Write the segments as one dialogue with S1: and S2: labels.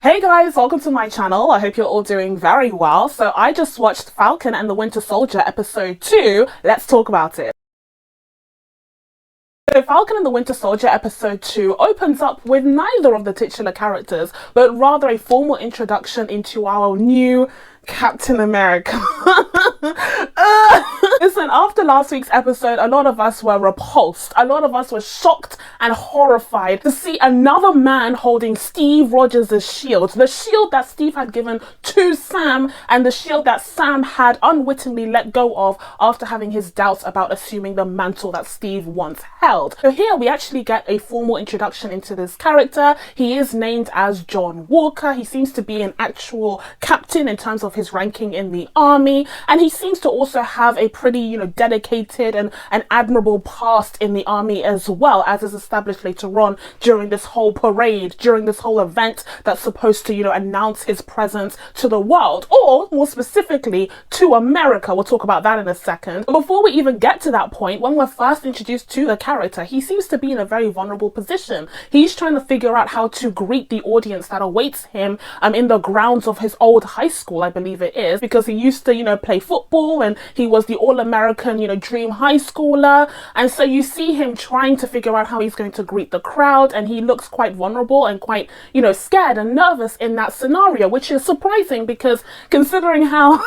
S1: Hey guys, welcome to my channel. I hope you're all doing very well. So I just watched Falcon and the Winter Soldier episode 2. Let's talk about it. So Falcon and the Winter Soldier episode 2 opens up with neither of the titular characters, but rather a formal introduction into our new Captain America. Listen, after last week's episode, a lot of us were repulsed. A lot of us were shocked and horrified to see another man holding Steve Rogers' shield. The shield that Steve had given to Sam and the shield that Sam had unwittingly let go of after having his doubts about assuming the mantle that Steve once held. So here we actually get a formal introduction into this character. He is named as John Walker. He seems to be an actual captain in terms of his ranking in the army, and he seems to also have a pretty, dedicated and admirable past in the army as well, as is established later on during this whole parade, during this whole event that's supposed to, announce his presence to the world, or more specifically to America. We'll talk about that in a second. But before we even get to that point, when we're first introduced to the character, he seems to be in a very vulnerable position. He's trying to figure out how to greet the audience that awaits him in the grounds of his old high school, I believe it is, because he used to, play football and he was the all-American, dream high schooler. And so you see him trying to figure out how he's going to greet the crowd, and he looks quite vulnerable and quite, scared and nervous in that scenario, which is surprising because considering how,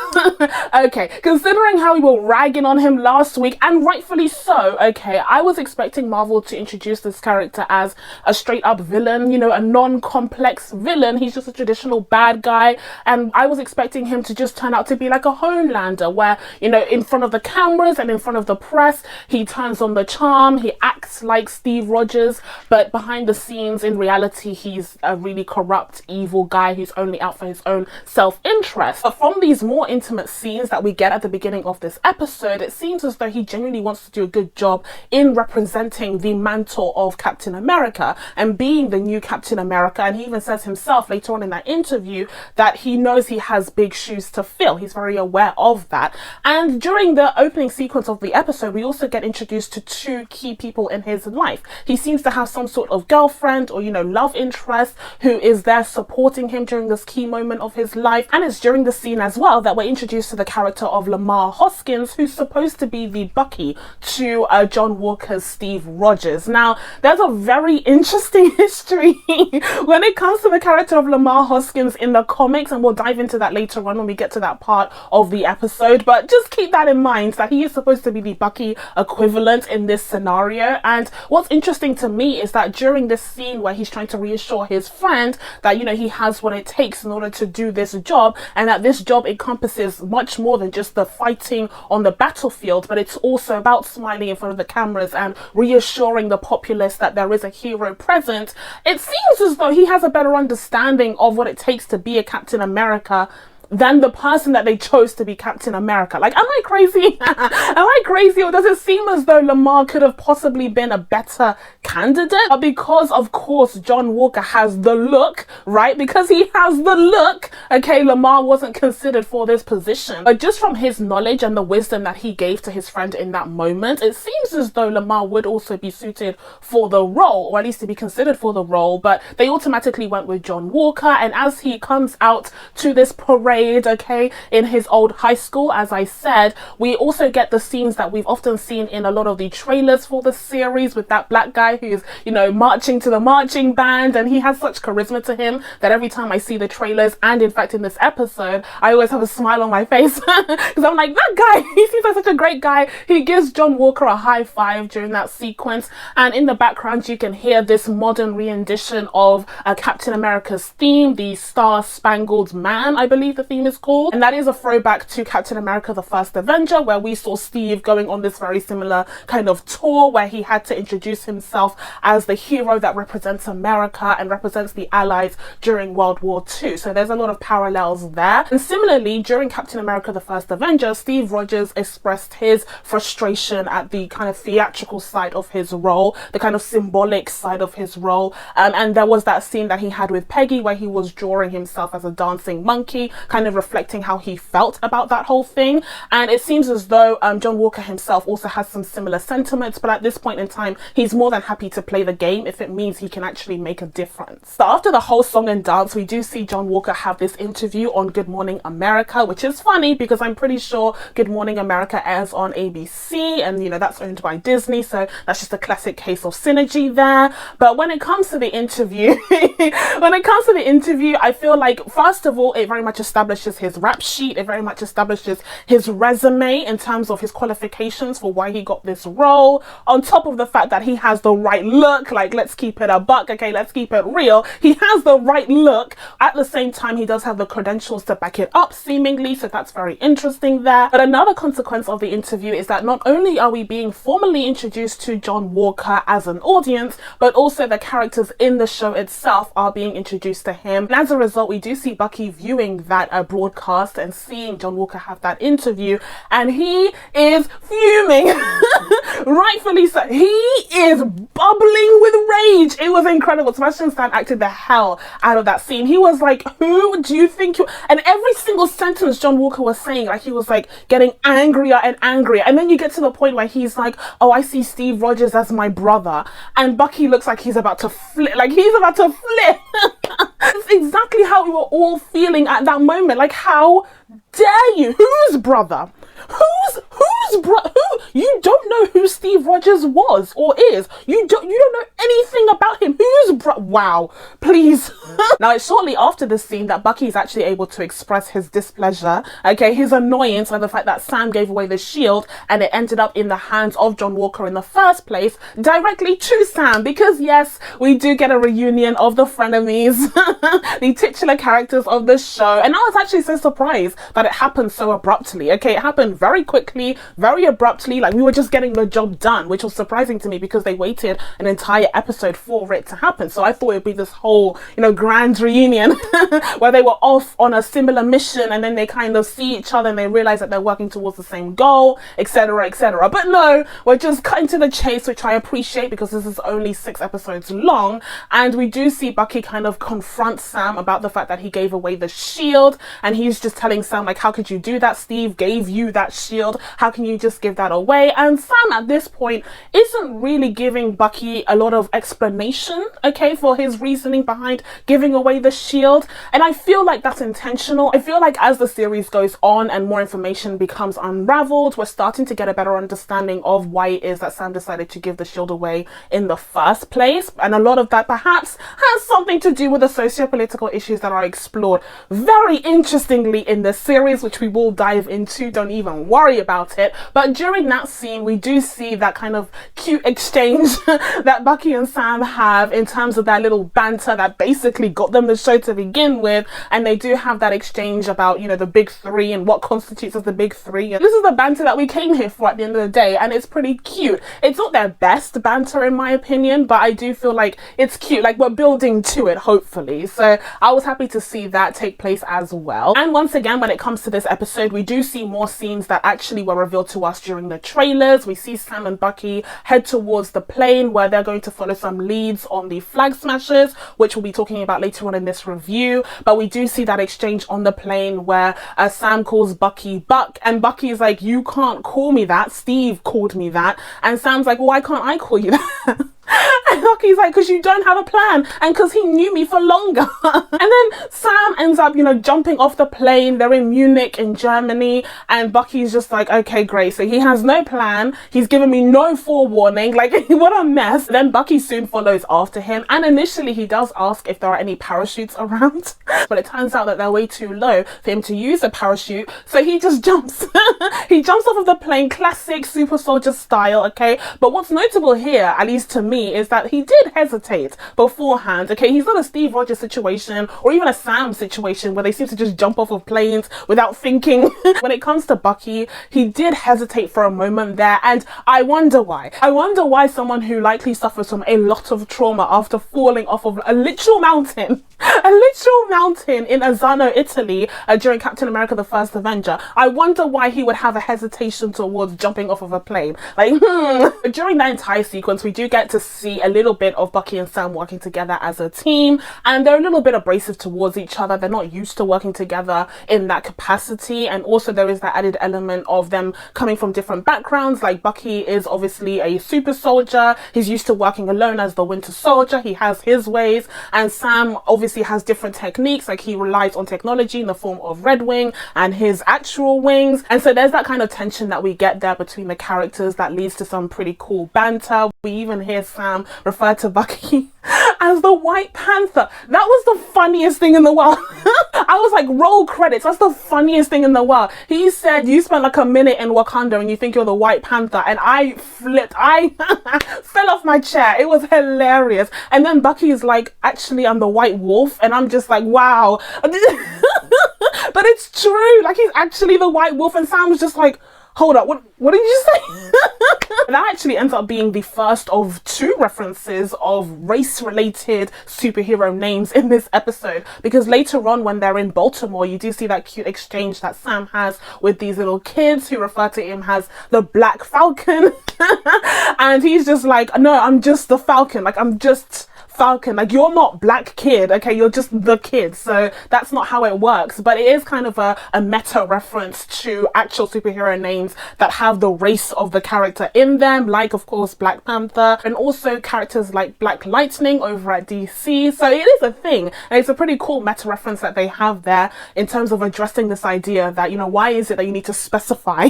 S1: considering how we were ragging on him last week, and rightfully so, I was expecting Marvel to introduce this character as a straight up villain, a non-complex villain. He's just a traditional bad guy, and I was expecting him to just turn out to be like a Homelander where, in front of the cameras and in front of the press, he turns on the charm, he acts like Steve Rogers, but behind the scenes, in reality, he's a really corrupt, evil guy who's only out for his own self-interest. But from these more intimate scenes that we get at the beginning of this episode, it seems as though he genuinely wants to do a good job in representing the mantle of Captain America and being the new Captain America. And he even says himself later on in that interview that he knows he has big shoes to fill. He's very aware of that. And during the opening sequence of the episode, we also get introduced to two key people in his life. He seems to have some sort of girlfriend or, love interest who is there supporting him during this key moment of his life. And it's during the scene as well that we're introduced to the character of Lamar Hoskins, who's supposed to be the Bucky to John Walker's Steve Rogers. Now, there's a very interesting history when it comes to the character of Lamar Hoskins in the comics, and we'll dive into that later on when we get to that part of the episode. But just keep that in mind, that he is supposed to be the Bucky equivalent in this scenario. And what's interesting to me is that during this scene where he's trying to reassure his friend that, he has what it takes in order to do this job, and that this job encompasses much more than just the fighting on the battlefield, but it's also about smiling in front of the cameras and reassuring the populace that there is a hero present. It seems as though he has a better understanding of what it takes to be a Captain America than the person that they chose to be Captain America. Like, am I crazy? Am I crazy? Or does it seem as though Lamar could have possibly been a better candidate? But because, of course, John Walker has the look, right? Because he has the look, Lamar wasn't considered for this position. But just from his knowledge and the wisdom that he gave to his friend in that moment, it seems as though Lamar would also be suited for the role, or at least to be considered for the role. But they automatically went with John Walker, and as he comes out to this parade, in his old high school, as I said, we also get the scenes that we've often seen in a lot of the trailers for the series, with that black guy who's, marching to the marching band, and he has such charisma to him that every time I see the trailers, and in fact in this episode, I always have a smile on my face because I'm like, that guy, he seems like such a great guy. He gives John Walker a high five during that sequence, and in the background you can hear this modern rendition of Captain America's theme, the Star Spangled Man, I believe the theme is called, and that is a throwback to Captain America the First Avenger, where we saw Steve going on this very similar kind of tour where he had to introduce himself as the hero that represents America and represents the Allies during World War II. So there's a lot of parallels there. And similarly, during Captain America the First Avenger, Steve Rogers expressed his frustration at the kind of theatrical side of his role, the kind of symbolic side of his role, and there was that scene that he had with Peggy where he was drawing himself as a dancing monkey, kind kind of reflecting how he felt about that whole thing. And it seems as though John Walker himself also has some similar sentiments, but at this point in time, he's more than happy to play the game if it means he can actually make a difference. So after the whole song and dance, we do see John Walker have this interview on Good Morning America, which is funny because I'm pretty sure Good Morning America airs on ABC, and you know, that's owned by Disney, so that's just a classic case of synergy there. But when it comes to the interview, I feel like, first of all, it very much establishes his rap sheet. It very much establishes his resume in terms of his qualifications for why he got this role, on top of the fact that he has the right look. Like, let's keep it a buck, okay, let's keep it real. He has the right look. At the same time, he does have the credentials to back it up, seemingly, so that's very interesting there. But another consequence of the interview is that not only are we being formally introduced to John Walker as an audience, but also the characters in the show itself are being introduced to him. And as a result, we do see Bucky viewing that broadcast and seeing John Walker have that interview, and he is fuming. Rightfully so. He is bubbling with rage. It was incredible. Sebastian Stan acted the hell out of that scene. He was like, who do you think you... And every single sentence John Walker was saying, like, he was like getting angrier and angrier. And then you get to the point where he's like, oh, I see Steve Rogers as my brother. And Bucky looks like he's about to flip. Like, he's about to flip. That's exactly how we were all feeling at that moment. Like, how dare you? Whose brother? Whose brother? Who? You don't know who Steve Rogers was or is. You don't know anything about him. Whose brother? Wow, please. Now, it's shortly after this scene that Bucky is actually able to express his displeasure, okay, his annoyance by the fact that Sam gave away the shield and it ended up in the hands of John Walker in the first place, directly to Sam, because yes, we do get a reunion of the frenemies, the titular characters of the show. And I was actually so surprised that it happened so abruptly. Okay, it happened very quickly, very abruptly, like we were just getting the job done, which was surprising to me because they waited an entire episode for it to happen. So I thought it'd be this whole, you know, grand reunion where they were off on a similar mission and then they kind of see each other and they realize that they're working towards the same goal, etc, etc. But no, we're just cutting to the chase, which I appreciate because this is only 6 episodes long, and we do see Bucky kind of confront Sam about the fact that he gave away the shield, and he's just telling Sam, like, how could you do that? Steve gave you that shield. How can you just give that away? And Sam at this point isn't really giving Bucky a lot of explanation, okay, for his reasoning behind giving away the shield. And I feel like that's intentional. I feel like as the series goes on and more information becomes unraveled, we're starting to get a better understanding of why it is that Sam decided to give the shield away in the first place. And a lot of that perhaps has something to do with the socio-political issues that are explored very interestingly in this series, which we will dive into. Don't even worry about it. But during that scene, we do see that kind of cute exchange that Bucky and Sam have in terms of that little banter that basically got them the show to begin with. And they do have that exchange about, you know, the big three and what constitutes as the big three. And this is the banter that we came here for at the end of the day, and it's pretty cute. It's not their best banter in my opinion, but I do feel like it's cute. Like, we're building to it, hopefully. So I was happy to see that take place as well. And once again, when it comes to this episode, we do see more scenes that actually were revealed to us during the trailers. We see Sam and Bucky head towards the plane where they're going to follow some leads on the flag smashers, which we'll be talking about later on in this review. But we do see that exchange on the plane where Sam calls Bucky Buck, and Bucky is like, you can't call me that, Steve called me that. And Sam's like, well, why can't I call you that? And Bucky's like, because you don't have a plan and because he knew me for longer. And then Sam ends up, you know, jumping off the plane. They're in Munich in Germany, and Bucky's just like, okay, great. So he has no plan. He's given me no forewarning. Like, what a mess. Then Bucky soon follows after him, and initially he does ask if there are any parachutes around, but it turns out that they're way too low for him to use a parachute. So he just jumps. He jumps off of the plane, classic super soldier style, okay? But what's notable here, at least to me, is that he did hesitate beforehand, okay? He's not a Steve Rogers situation or even a Sam situation where they seem to just jump off of planes without thinking. When it comes to Bucky, he did hesitate for a moment there, and I wonder why. I wonder why someone who likely suffers from a lot of trauma after falling off of a literal mountain, a literal mountain in Isano, Italy, during Captain America the First Avenger, I wonder why he would have a hesitation towards jumping off of a plane. Like, During that entire sequence, we do get to see a little bit of Bucky and Sam working together as a team, and they're a little bit abrasive towards each other. They're not used to working together in that capacity. And also there is that added element of them coming from different backgrounds. Like Bucky is obviously a super soldier. He's used to working alone as the Winter Soldier. He has his ways. And Sam obviously has different techniques. Like he relies on technology in the form of Red Wing and his actual wings. And so there's that kind of tension that we get there between the characters that leads to some pretty cool banter. We even hear Sam refer to Bucky as the White Panther. That was the funniest thing in the world. I was like, roll credits. That's the funniest thing in the world. He said, you spent like a minute in Wakanda and you think you're the White Panther. And I flipped. I fell off my chair. It was hilarious. And then Bucky is like, actually, I'm the White Wolf. And I'm just like, wow. But it's true. Like, he's actually the White Wolf. And Sam was just like, hold up, what did you say? That actually ends up being the first of 2 references of race-related superhero names in this episode, because later on when they're in Baltimore, you do see that cute exchange that Sam has with these little kids who refer to him as the Black Falcon. And he's just like, no, I'm just the Falcon. Like, I'm just Falcon. Like, you're not Black Kid, okay? You're just the kid. So that's not how it works. But it is kind of a meta reference to actual superhero names that have the race of the character in them, like, of course, Black Panther, and also characters like Black Lightning over at DC. So it is a thing. And it's a pretty cool meta reference that they have there in terms of addressing this idea that, you know, why is it that you need to specify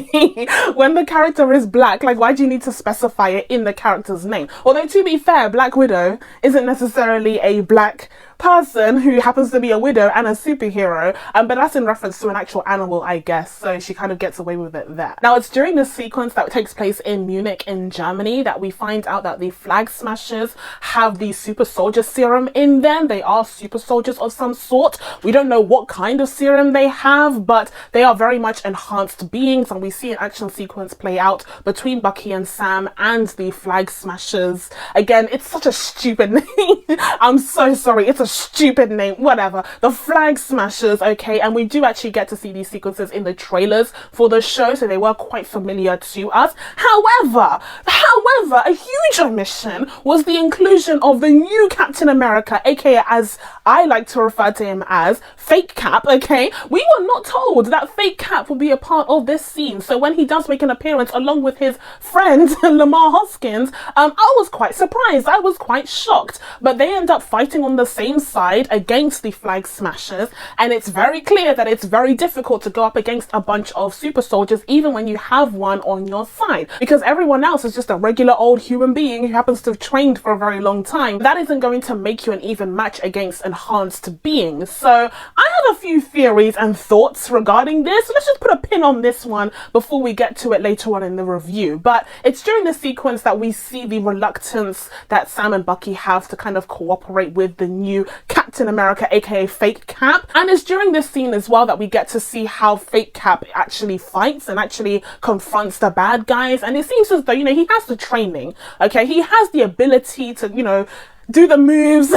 S1: when the character is black? Like, why do you need to specify it in the character's name? Although, to be fair, Black Widow isn't necessarily a black person who happens to be a widow and a superhero, but that's in reference to an actual animal, I guess, so she kind of gets away with it there. Now, it's during this sequence that takes place in Munich in Germany that we find out that the Flag Smashers have the super soldier serum in them. They are super soldiers of some sort. We don't know what kind of serum they have, but they are very much enhanced beings, and we see an action sequence play out between Bucky and Sam and the Flag Smashers. Again, it's such a stupid name. I'm so sorry. It's a stupid name, whatever. The Flag Smashers, okay, and we do actually get to see these sequences in the trailers for the show, so they were quite familiar to us. However, a huge omission was the inclusion of the new Captain America, aka, as I like to refer to him as, Fake Cap, okay? We were not told that Fake Cap would be a part of this scene, so when he does make an appearance along with his friend Lamar Hoskins, I was quite surprised. I was quite shocked, but they end up fighting on the same side against the Flag Smashers, and it's very clear that it's very difficult to go up against a bunch of super soldiers even when you have one on your side, because everyone else is just a regular old human being who happens to have trained for a very long time. That isn't going to make you an even match against enhanced beings. So I have a few theories and thoughts regarding this. Let's just put a pin on this one before we get to it later on in the review. But it's during this sequence that we see the reluctance that Sam and Bucky have to kind of cooperate with the new Captain America, aka Fake Cap. And it's during this scene as well that we get to see how Fake Cap actually fights and actually confronts the bad guys. And it seems as though, you know, he has the training, okay? He has the ability to, you know, do the moves.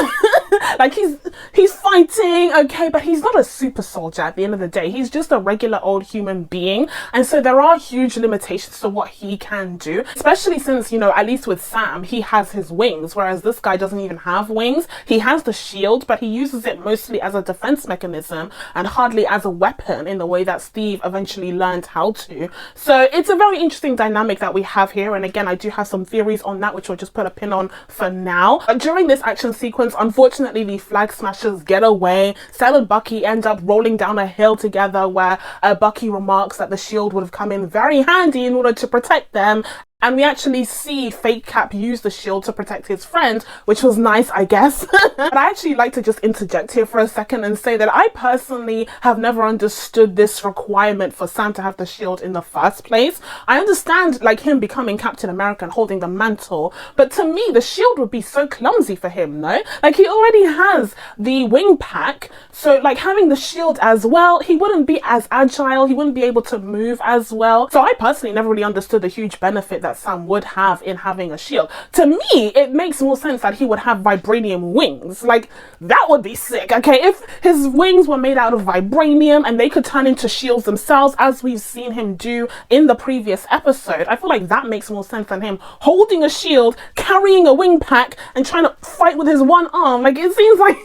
S1: Like he's fighting, okay, but he's not a super soldier at the end of the day. He's just a regular old human being, and so there are huge limitations to what he can do, especially since, you know, at least with Sam, he has his wings, whereas this guy doesn't even have wings. He has the shield, but he uses it mostly as a defense mechanism and hardly as a weapon in the way that Steve eventually learned how to. So it's a very interesting dynamic that we have here, and again, I do have some theories on that, which we'll just put a pin on for now. During this action sequence, unfortunately, the Flag Smashers get away. Sam and Bucky end up rolling down a hill together, where Bucky remarks that the shield would have come in very handy in order to protect them. And we actually see Fake Cap use the shield to protect his friend, which was nice, I guess. But I actually like to just interject here for a second and say that I personally have never understood this requirement for Sam to have the shield in the first place. I understand, like, him becoming Captain America and holding the mantle, but to me, the shield would be so clumsy for him, no? Like, he already has the wing pack, so, like, having the shield as well, he wouldn't be as agile, he wouldn't be able to move as well. So I personally never really understood the huge benefit that that Sam would have in having a shield. To me, it makes more sense that he would have vibranium wings. Like, that would be sick, okay? If his wings were made out of vibranium and they could turn into shields themselves, as we've seen him do in the previous episode, I feel like that makes more sense than him holding a shield, carrying a wing pack, and trying to fight with his one arm. Like, it seems like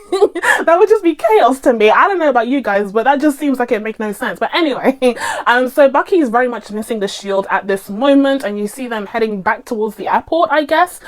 S1: that would just be chaos to me. I don't know about you guys, but that just seems like it makes no sense. But anyway, so Bucky is very much missing the shield at this moment, and you see them heading back towards the airport, I guess,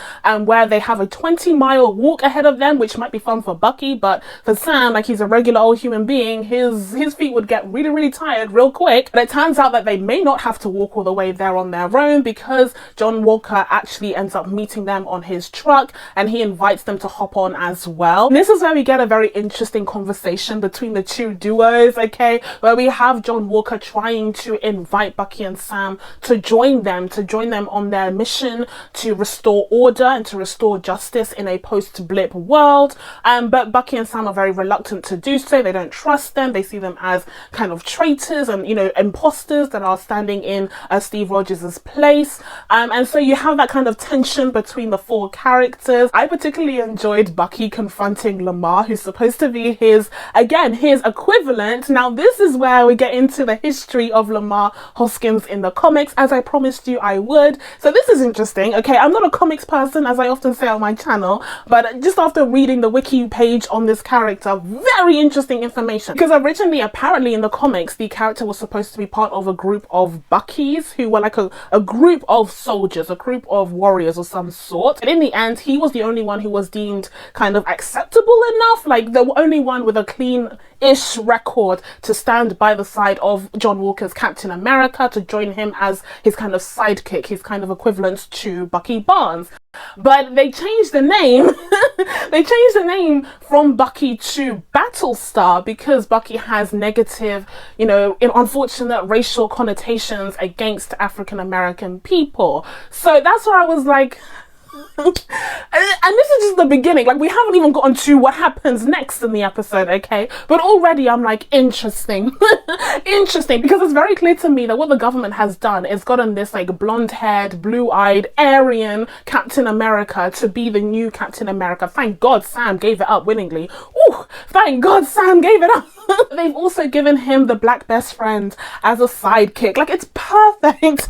S1: where they have a 20-mile walk ahead of them, which might be fun for Bucky, but for Sam, like, he's a regular old human being, his feet would get really, really tired real quick. And it turns out that they may not have to walk all the way there on their own, because John Walker actually ends up meeting them on his truck, and he invites them to hop on as well. And this is where we get a very interesting conversation between the two duos, okay, where we have John Walker trying to invite Bucky and Sam to join them on their mission to restore order and to restore justice in a post-blip world. But Bucky and Sam are very reluctant to do so. They don't trust them. They see them as kind of traitors and, you know, imposters that are standing in Steve Rogers' place. And so you have that kind of tension between the four characters. I particularly enjoyed Bucky confronting Lamar, who's supposed to be his equivalent. Now, this is where we get into the history of Lamar Hoskins in the comics, as I promised you I would. So this is interesting, okay? I'm not a comics person, as I often say on my channel, but just after reading the wiki page on this character, very interesting information. Because originally, apparently in the comics, the character was supposed to be part of a group of Buckies, who were like a group of soldiers, a group of warriors of some sort. And in the end, he was the only one who was deemed kind of acceptable enough, like the only one with a clean-ish record to stand by the side of John Walker's Captain America, to join him as his kind of sidekick, his kind of equivalent to Bucky Barnes. But they changed the name. They changed the name from Bucky to Battlestar because Bucky has negative, you know, unfortunate racial connotations against African American people. So that's where I was like, and this is just the beginning. Like, we haven't even gotten to what happens next in the episode, okay? But already I'm like, interesting. Interesting, because it's very clear to me that what the government has done is gotten this like blonde-haired, blue-eyed, Aryan Captain America to be the new Captain America. Thank God Sam gave it up willingly. Ooh, thank God Sam gave it up. They've also given him the black best friend as a sidekick. Like, it's perfect.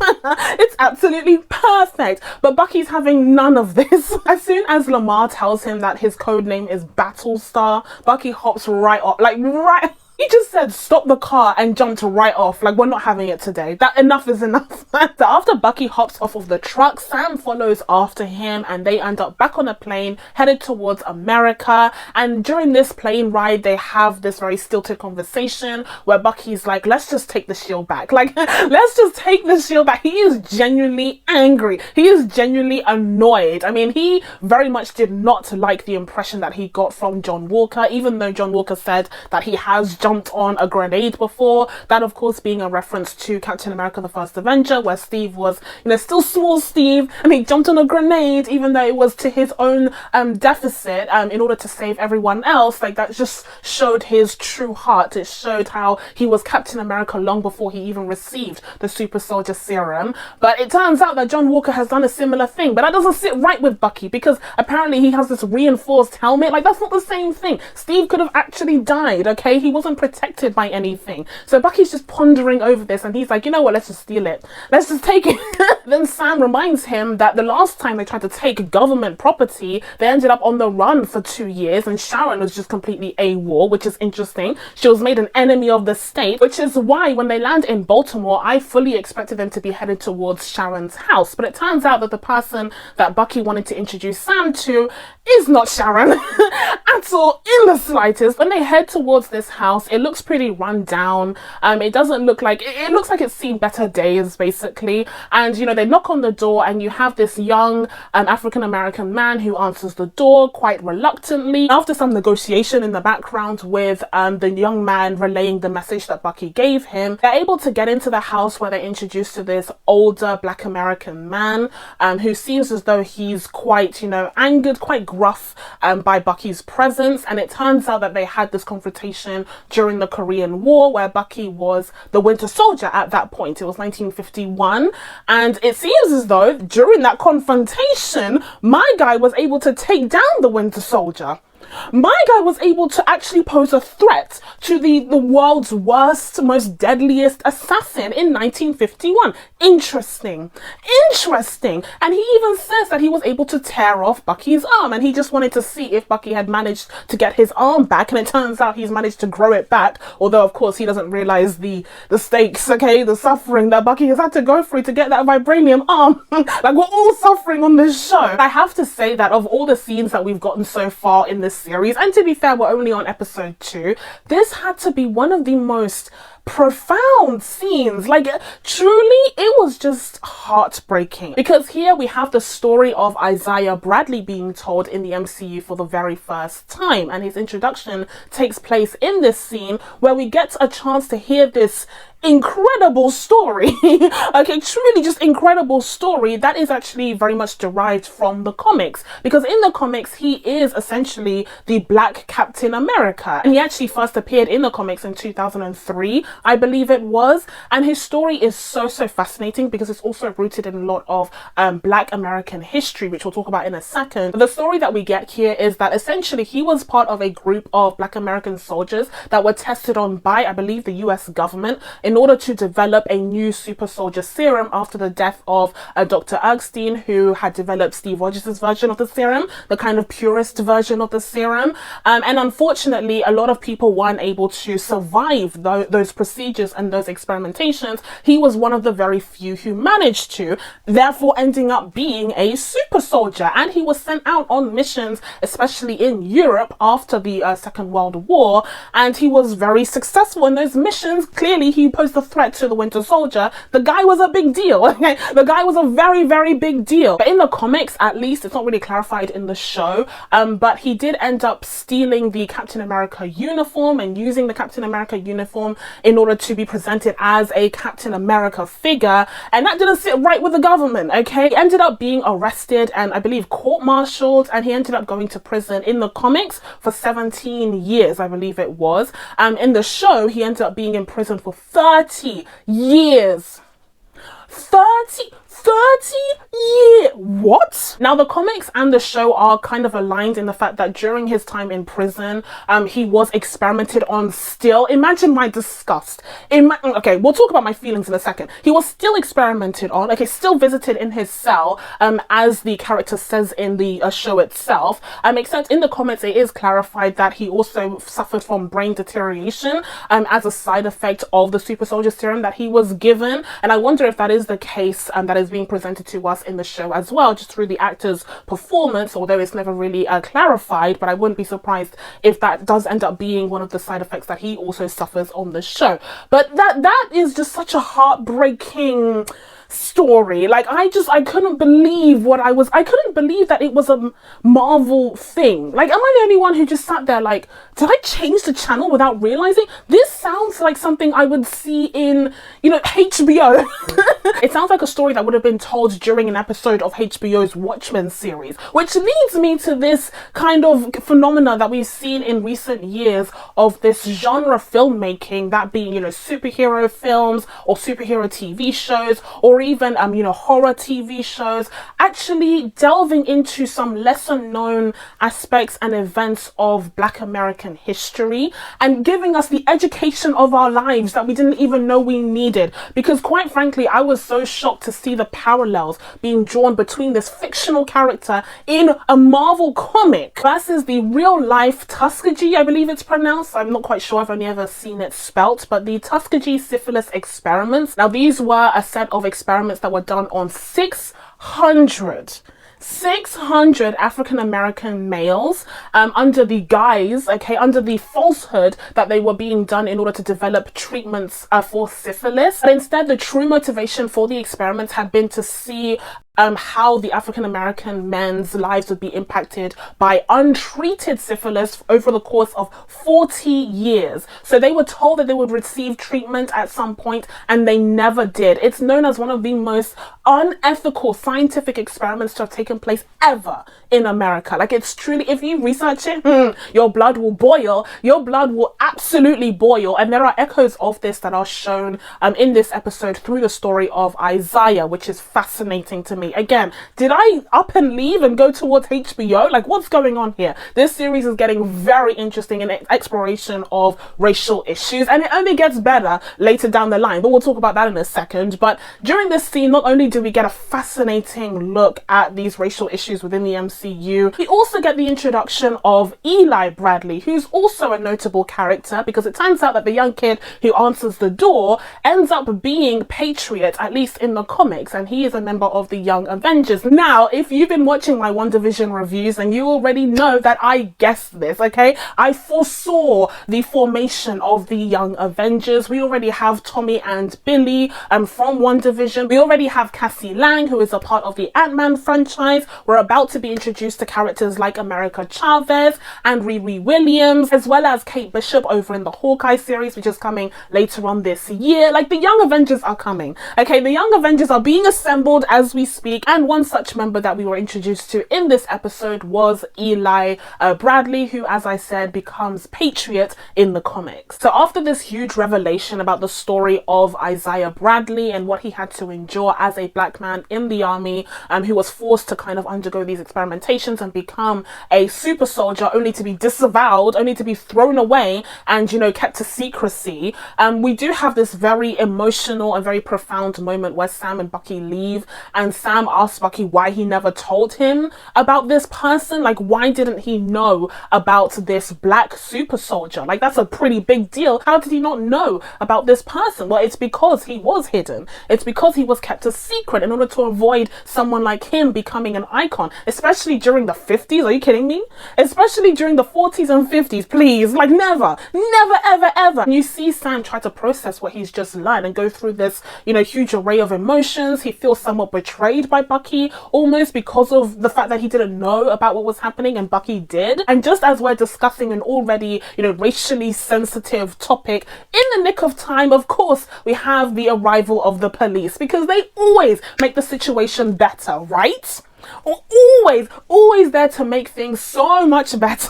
S1: It's absolutely perfect. But Bucky's having none of this. As soon as Lamar tells him that his code name is Battlestar, Bucky hops right off. Like, right. He just said, stop the car, and jumped right off. Like, we're not having it today. That enough is enough. So after Bucky hops off of the truck, Sam follows after him, and they end up back on a plane headed towards America. And during this plane ride, they have this very stilted conversation where Bucky's like, let's just take the shield back. Like, let's just take the shield back. He is genuinely angry. He is genuinely annoyed. I mean, he very much did not like the impression that he got from John Walker, even though John Walker said that he has jumped on a grenade before. That, of course, being a reference to Captain America the First Avenger, where Steve was, you know, still small Steve, and he jumped on a grenade even though it was to his own deficit in order to save everyone else. Like, that just showed his true heart. It showed how he was Captain America long before he even received the super soldier serum. But it turns out that John Walker has done a similar thing, but that doesn't sit right with Bucky, because apparently he has this reinforced helmet. Like, that's not the same thing. Steve could have actually died, okay? He wasn't protected by anything. So Bucky's just pondering over this, and he's like, you know what, let's just steal it. Let's just take it. Then Sam reminds him that the last time they tried to take government property, they ended up on the run for 2 years, and Sharon was just completely AWOL, which is interesting. She was made an enemy of the state, which is why when they land in Baltimore, I fully expected them to be headed towards Sharon's house. But it turns out that the person that Bucky wanted to introduce Sam to is not Sharon at all, in the slightest. When they head towards this house, it looks pretty run down. It doesn't look like, it looks like it's seen better days, basically. And, you know, they knock on the door, and you have this young African-American man who answers the door quite reluctantly. After some negotiation in the background with the young man relaying the message that Bucky gave him, they're able to get into the house, where they're introduced to this older black American man who seems as though he's quite, you know, angered, quite gruff by Bucky's presence. And it turns out that they had this confrontation during the Korean War, where Bucky was the Winter Soldier at that point. It was 1951, and it seems as though during that confrontation, my guy was able to take down the Winter Soldier. My guy was able to actually pose a threat to the world's worst, most deadliest assassin in 1951. Interesting. And he even says that he was able to tear off Bucky's arm, and he just wanted to see if Bucky had managed to get his arm back, and it turns out he's managed to grow it back, although of course he doesn't realize the stakes, okay, the suffering that Bucky has had to go through to get that vibranium arm. Like, we're all suffering on this show. I have to say that of all the scenes that we've gotten so far in this series, and to be fair, we're only on episode 2, this had to be one of the most profound scenes. Like, truly, it was just heartbreaking, because here we have the story of Isiah Bradley being told in the MCU for the very first time, and his introduction takes place in this scene where we get a chance to hear this incredible story. Okay, truly just incredible story that is actually very much derived from the comics, because in the comics he is essentially the Black Captain America, and he actually first appeared in the comics in 2003, I believe it was, and his story is so fascinating because it's also rooted in a lot of Black American history, which we'll talk about in a second. But the story that we get here is that essentially he was part of a group of Black American soldiers that were tested on by, I believe, the US government in order to develop a new super soldier serum after the death of Dr. Erskine, who had developed Steve Rogers' version of the serum, the kind of purest version of the serum. And unfortunately, a lot of people weren't able to survive those procedures and those experimentations. He was one of the very few who managed to, therefore ending up being a super soldier. And he was sent out on missions, especially in Europe after the Second World War. And he was very successful in those missions. Clearly, he posed a threat to the Winter Soldier. The guy was a big deal. Okay? The guy was a very big deal. But in the comics, at least, it's not really clarified in the show, but he did end up stealing the Captain America uniform and using the Captain America uniform in order to be presented as a Captain America figure, and that didn't sit right with the government. Okay, he ended up being arrested and I believe court-martialed, and he ended up going to prison in the comics for 17 years, I believe it was. In the show, he ended up being in prison for 30 years. 30 years. What? Now, the comics and the show are kind of aligned in the fact that during his time in prison, he was experimented on still. Imagine my disgust. Okay, we'll talk about my feelings in a second. He was still experimented on, okay, still visited in his cell, as the character says in the show itself, except in the comics it is clarified that he also suffered from brain deterioration as a side effect of the super soldier serum that he was given, and I wonder if that is the case that is being presented to us in the show as well, just through the actor's performance, although it's never really clarified, but I wouldn't be surprised if that does end up being one of the side effects that he also suffers on the show. But that is just such a heartbreaking story. Like, I couldn't believe I couldn't believe that it was a Marvel thing. Like, am I the only one who just sat there like, did I change the channel without realizing? This sounds like something I would see in, you know, HBO. It sounds like a story that would have been told during an episode of HBO's Watchmen series, which leads me to this kind of phenomena that we've seen in recent years of this genre filmmaking, that being, you know, superhero films or superhero TV shows, or even you know, horror TV shows, actually delving into some lesser known aspects and events of Black American history and giving us the education of our lives that we didn't even know we needed. Because quite frankly, I was so shocked to see the parallels being drawn between this fictional character in a Marvel comic versus the real life Tuskegee, I believe it's pronounced. I'm not quite sure, I've only ever seen it spelt, but the Tuskegee syphilis experiments. Now, these were a set of experiments that were done on 600 African-American males under the guise, okay, under the falsehood that they were being done in order to develop treatments for syphilis. But instead, the true motivation for the experiments had been to see how the African-American men's lives would be impacted by untreated syphilis over the course of 40 years. So they were told that they would receive treatment at some point, and they never did. It's known as one of the most unethical scientific experiments to have taken place ever in America. Like, it's truly, if you research it, your blood will boil. Your blood will absolutely boil. And there are echoes of this that are shown in this episode through the story of Isiah, which is fascinating to me. Again, did I up and leave and go towards HBO? Like, what's going on here? This series is getting very interesting in exploration of racial issues, and it only gets better later down the line, but we'll talk about that in a second. But during this scene, not only do we get a fascinating look at these racial issues within the MCU, we also get the introduction of Eli Bradley, who's also a notable character, because it turns out that the young kid who answers the door ends up being Patriot, at least in the comics, and he is a member of the Young Avengers. Now, if you've been watching my WandaVision reviews, then you already know that I guessed this, okay? I foresaw the formation of the Young Avengers. We already have Tommy and Billy from WandaVision. We already have Cassie Lang, who is a part of the Ant-Man franchise. We're about to be introduced to characters like America Chavez and Riri Williams, as well as Kate Bishop over in the Hawkeye series, which is coming later on this year. Like, the Young Avengers are coming, okay? The Young Avengers are being assembled as we speak, and one such member that we were introduced to in this episode was Eli Bradley, who, as I said, becomes Patriot in the comics. So after this huge revelation about the story of Isiah Bradley and what he had to endure as a black man in the army, who was forced to kind of undergo these experimentations and become a super soldier, only to be disavowed, only to be thrown away and, you know, kept to secrecy, we do have this very emotional and very profound moment where Sam and Bucky leave, and Sam asks Bucky why he never told him about this person. Like, why didn't he know about this black super soldier? Like, that's a pretty big deal. How did he not know about this person? Well, it's because he was hidden. It's because he was kept a secret in order to avoid someone like him becoming an icon, especially during the 50s. Are you kidding me? Especially during the 40s and 50s, please. Like, never, ever, ever. And you see Sam try to process what he's just learned and go through this, you know, huge array of emotions. He feels somewhat betrayed by Bucky, almost because of the fact that he didn't know about what was happening and Bucky did. And just as we're discussing an already, you know, racially sensitive topic, in the nick of time, of course, we have the arrival of the police, because they always make the situation better, right? Always there to make things so much better.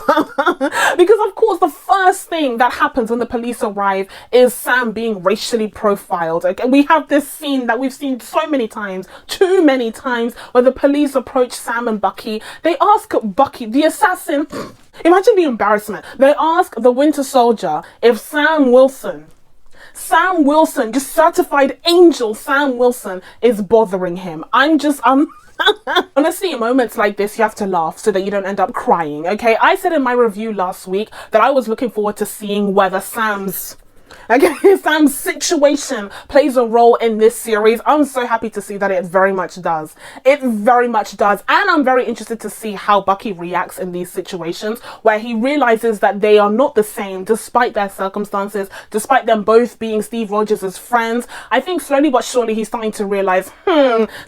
S1: Because of course the first thing that happens when the police arrive is Sam being racially profiled. Okay, we have this scene that we've seen so many times, too many times, where the police approach Sam and Bucky. They ask Bucky, the assassin, imagine the embarrassment. They ask the Winter Soldier if Sam Wilson, just certified angel Sam Wilson, is bothering him. Honestly, in moments like this, you have to laugh so that you don't end up crying, okay? I said in my review last week that I was looking forward to seeing whether Sam's situation plays a role in this series. I'm so happy to see that it very much does. It very much does. And I'm very interested to see how Bucky reacts in these situations where he realizes that they are not the same despite their circumstances, despite them both being Steve Rogers' friends. I think slowly but surely he's starting to realize,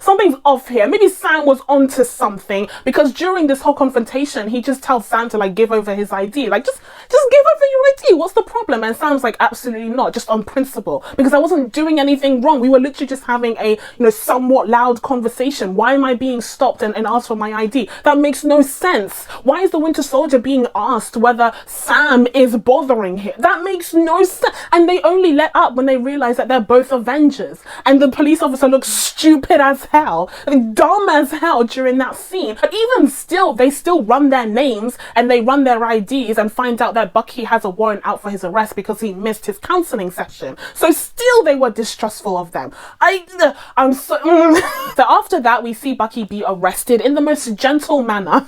S1: something's off here. Maybe Sam was onto something, because during this whole confrontation, he just tells Sam to, like, give over his ID. Like, just give over your ID. What's the problem? And Sam's like, absolutely not, just on principle, because I wasn't doing anything wrong. We were literally just having a, you know, somewhat loud conversation. Why am I being stopped and asked for my ID? That makes no sense. Why is the Winter Soldier being asked whether Sam is bothering him? That makes no sense. And they only let up when they realize that they're both Avengers, and the police officer looks stupid as hell, dumb as hell during that scene. But even still, they still run their names and they run their IDs and find out that Bucky has a warrant out for his arrest because he missed his counseling session. So still they were distrustful of them. I'm so So after that, we see Bucky be arrested in the most gentle manner.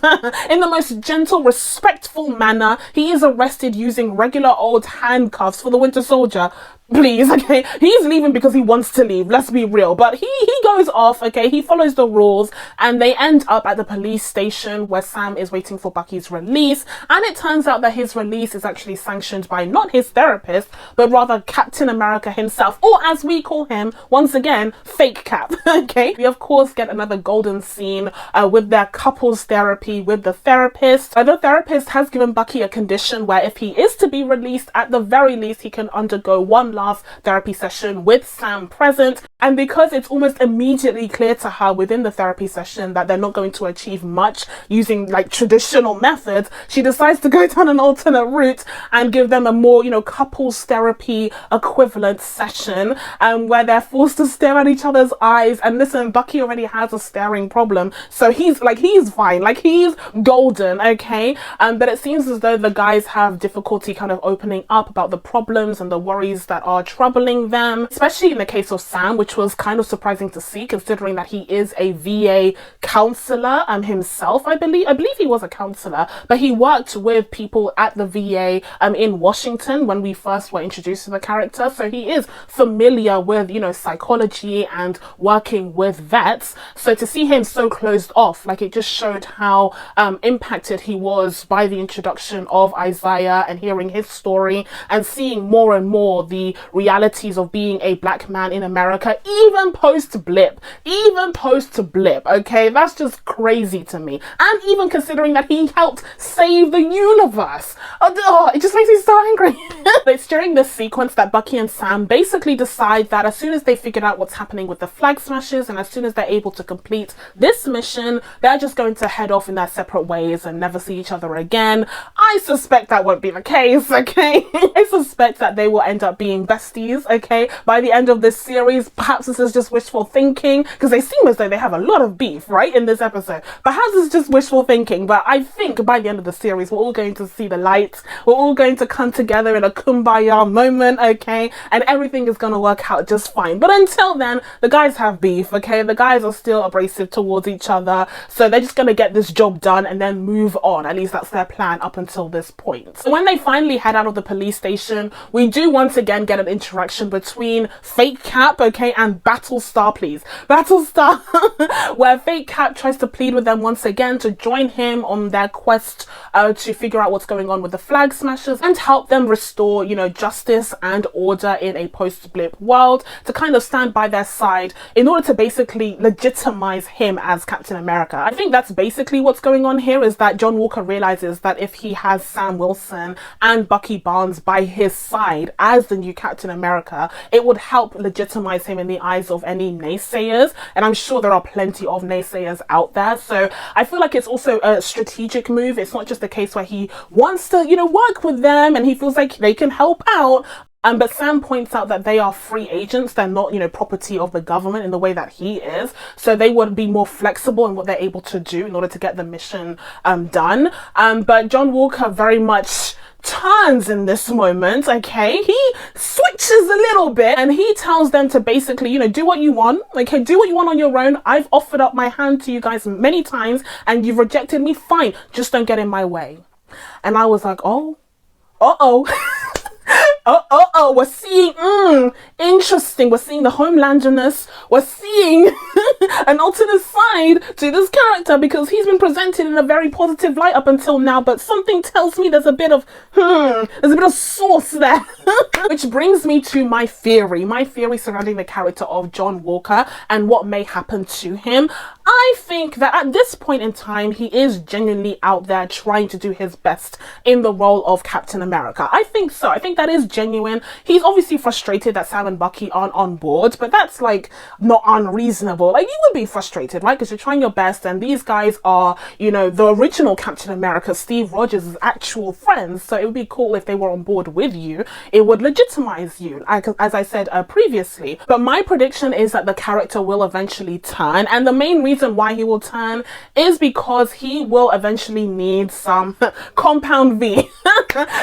S1: In the most gentle, respectful manner. He is arrested using regular old handcuffs for the Winter Soldier. Please, okay? He's leaving because he wants to leave, let's be real. But he goes off, okay? He follows the rules, and they end up at the police station where Sam is waiting for Bucky's release. And it turns out that his release is actually sanctioned by not his therapist, but rather Captain America himself, or as we call him, once again, Fake Cap, okay? We of course get another golden scene with their couples therapy with the therapist. The therapist has given Bucky a condition where if he is to be released, at the very least, he can undergo one last therapy session with Sam present. And because it's almost immediately clear to her within the therapy session that they're not going to achieve much using like traditional methods, she decides to go down an alternate route and give them a more, couples therapy equivalent session, where they're forced to stare at each other's eyes. And listen, Bucky already has a staring problem, so he's fine, like he's golden, okay? But it seems as though the guys have difficulty kind of opening up about the problems and the worries that are troubling them, especially in the case of Sam, which was kind of surprising to see considering that he is a VA counselor himself. I believe he was a counselor, but he worked with people at the VA in Washington when we first were introduced to the character, so he is familiar with psychology and working with vets. So to see him so closed off, like, it just showed how impacted he was by the introduction of Isiah and hearing his story and seeing more and more the realities of being a black man in America, even post blip, okay? That's just crazy to me. And even considering that he helped save the universe, it just makes me so angry. It's during this sequence that Bucky and Sam basically decide that as soon as they figured out what's happening with the flag smashes and as soon as they're able to complete this mission, they're just going to head off in their separate ways and never see each other again. I suspect that won't be the case, okay? I suspect that they will end up being besties, okay, by the end of this series. Perhaps this is just wishful thinking, because they seem as though they have a lot of beef, right, in this episode. Perhaps it's just wishful thinking, but I think by the end of the series, we're all going to see the light. We're all going to come together in a kumbaya moment, okay, and everything is going to work out just fine. But until then, the guys have beef, okay? The guys are still abrasive towards each other, so they're just going to get this job done and then move on. At least that's their plan up until this point. So when they finally head out of the police station, we do once again get an interaction between Fake Cap, okay, and Battlestar, where Fake Cap tries to plead with them once again to join him on their quest to figure out what's going on with the flag smashers and help them restore, justice and order in a post-blip world, to kind of stand by their side in order to basically legitimize him as Captain America. I think that's basically what's going on here, is that John Walker realizes that if he has Sam Wilson and Bucky Barnes by his side as the new Captain America, it would help legitimize him in the eyes of any naysayers, and I'm sure there are plenty of naysayers out there. So I feel like it's also a strategic move. It's not just a case where he wants to, work with them and he feels like they can help out. But Sam points out that they are free agents. They're not, property of the government in the way that he is. So they would be more flexible in what they're able to do in order to get the mission done. But John Walker very much turns in this moment, okay? He switches a little bit and he tells them to basically, do what you want, okay? Do what you want on your own. I've offered up my hand to you guys many times and you've rejected me. Fine, just don't get in my way. And I was like, oh, we're seeing, interesting. We're seeing the Homelanderness. We're seeing an alternate side to this character because he's been presented in a very positive light up until now, but something tells me there's a bit of sauce there. Which brings me to my theory surrounding the character of John Walker and what may happen to him. I think that at this point in time, he is genuinely out there trying to do his best in the role of Captain America. I think so. I think that is genuine. He's obviously frustrated that Sam and Bucky aren't on board, but that's like not unreasonable. Like, you would be frustrated, right? Because you're trying your best and these guys are, the original Captain America, Steve Rogers' actual friends. So it would be cool if they were on board with you. It would legitimize you, as I said previously. But my prediction is that the character will eventually turn, and the main reason why he will turn is because he will eventually need some compound V.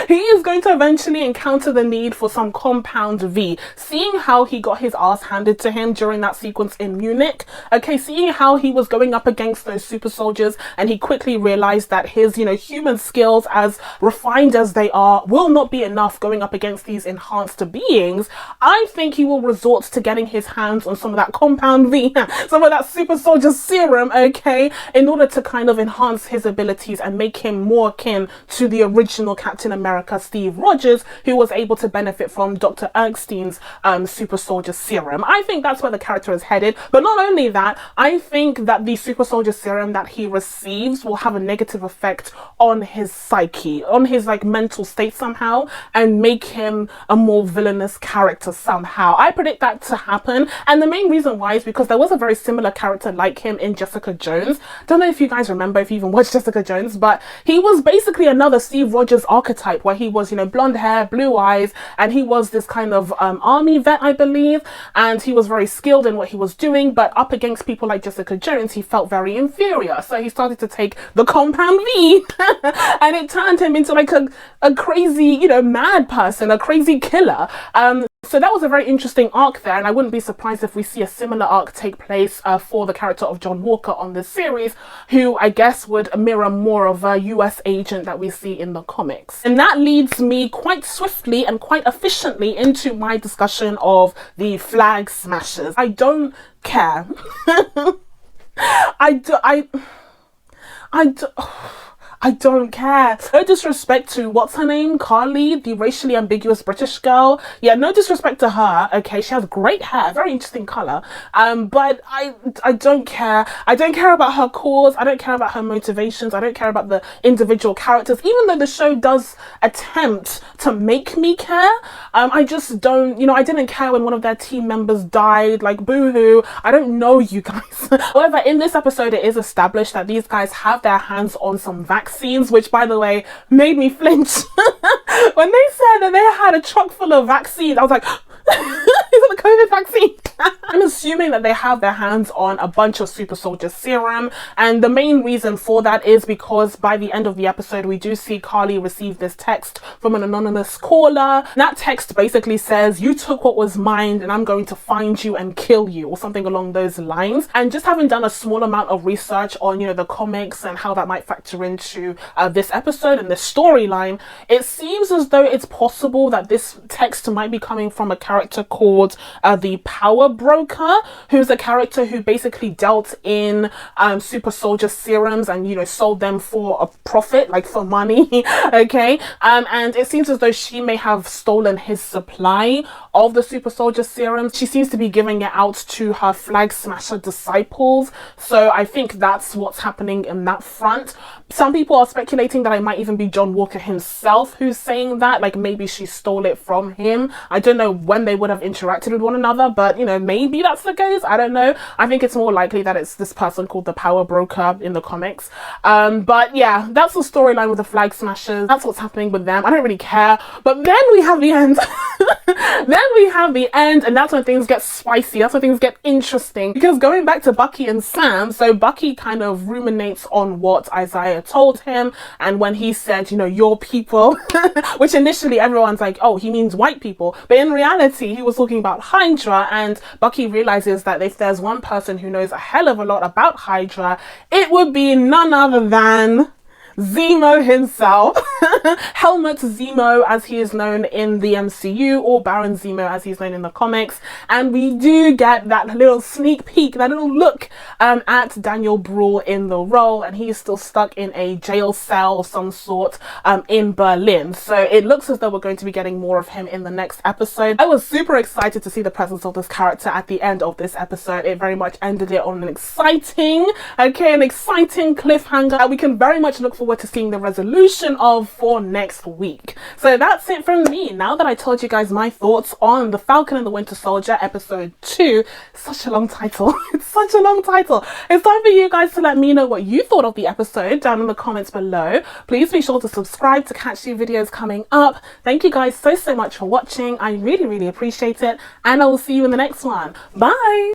S1: He is going to eventually encounter the need for some compound V. Seeing how he got his ass handed to him during that sequence in Munich, okay, seeing how he was going up against those super soldiers and he quickly realized that his, human skills, as refined as they are, will not be enough going up against these enhanced beings. I think he will resort to getting his hands on some of that compound V, some of that super soldier serum, okay, in order to kind of enhance his abilities and make him more akin to the original Captain America, Steve Rogers, who was able to benefit from Dr. Erskstein's super soldier serum. I think that's where the character is headed. But not only that, I think that the super soldier serum that he receives will have a negative effect on his psyche, on his like mental state somehow, and make him a more villainous character somehow. I predict that to happen, and the main reason why is because there was a very similar character like him in Jessica Jones. Don't know if you guys remember, if you even watched Jessica Jones, but he was basically another Steve Rogers archetype, where he was, you know, blonde hair, blue eyes, and he was this kind of army vet, I believe, and he was very skilled in what he was doing, but up against people like Jessica Jones, he felt very inferior. So he started to take the compound V and it turned him into like a crazy, you know, mad person, a crazy killer. So that was a very interesting arc there, and I wouldn't be surprised if we see a similar arc take place for the character of John Walker on this series, who I guess would mirror more of a US agent that we see in the comics. And that leads me quite swiftly and quite efficiently into my discussion of the Flag Smashers. I don't care. I don't care. No disrespect to, what's her name? Carly, the racially ambiguous British girl. Yeah, no disrespect to her. Okay, she has great hair, very interesting color. But I don't care. I don't care about her cause. I don't care about her motivations. I don't care about the individual characters, even though the show does attempt to make me care. I just don't, you know, I didn't care when one of their team members died, like boo-hoo. I don't know you guys. However, in this episode, it is established that these guys have their hands on some vaccines, which by the way made me flinch. When they said that they had a truck full of vaccines, I was like, is it the COVID vaccine? I'm assuming that they have their hands on a bunch of super soldier serum, and the main reason for that is because by the end of the episode we do see Carly receive this text from an anonymous caller. That text basically says, "You took what was mine and I'm going to find you and kill you," or something along those lines. And just having done a small amount of research on, you know, the comics and how that might factor into this episode and this storyline, it seems as though it's possible that this text might be coming from a character called the Power Broker, who's a character who basically dealt in super soldier serums and, you know, sold them for a profit, like for money. Okay, and it seems as though she may have stolen his supply of the super soldier serums. She seems to be giving it out to her Flag Smasher disciples, so I think that's what's happening in that front. Some people are speculating that it might even be John Walker himself who's saying that, like maybe she stole it from him. I don't know when they would have interacted with one another, but you know, maybe that's the case. I don't know. I think it's more likely that it's this person called the Power Broker in the comics. But yeah, that's the storyline with the Flag Smashers. That's what's happening with them. I don't really care. But then we have the end. Then we have the end, and that's when things get spicy. That's when things get interesting, because going back to Bucky and Sam, so Bucky kind of ruminates on what Isiah told him, and when he said, you know, your people, which initially everyone's like, oh, he means white people, but in reality he was talking about Hydra, and Bucky realizes that if there's one person who knows a hell of a lot about Hydra, it would be none other than Zemo himself. Helmut Zemo, as he is known in the MCU, or Baron Zemo as he's known in the comics. And we do get that little sneak peek, that little look at Daniel Bruhl in the role, and he's still stuck in a jail cell of some sort in Berlin. So it looks as though we're going to be getting more of him in the next episode. I was super excited to see the presence of this character at the end of this episode. It very much ended it on an exciting cliffhanger that we can very much look forward to seeing the resolution of for next week. So that's it from me. Now that I told you guys my thoughts on The Falcon and the Winter Soldier episode 2, such a long title. It's such a long title. It's time for you guys to let me know what you thought of the episode down in the comments below. Please be sure to subscribe to catch new videos coming up. Thank you guys so much for watching. I really appreciate it, and I will see you in the next one. Bye.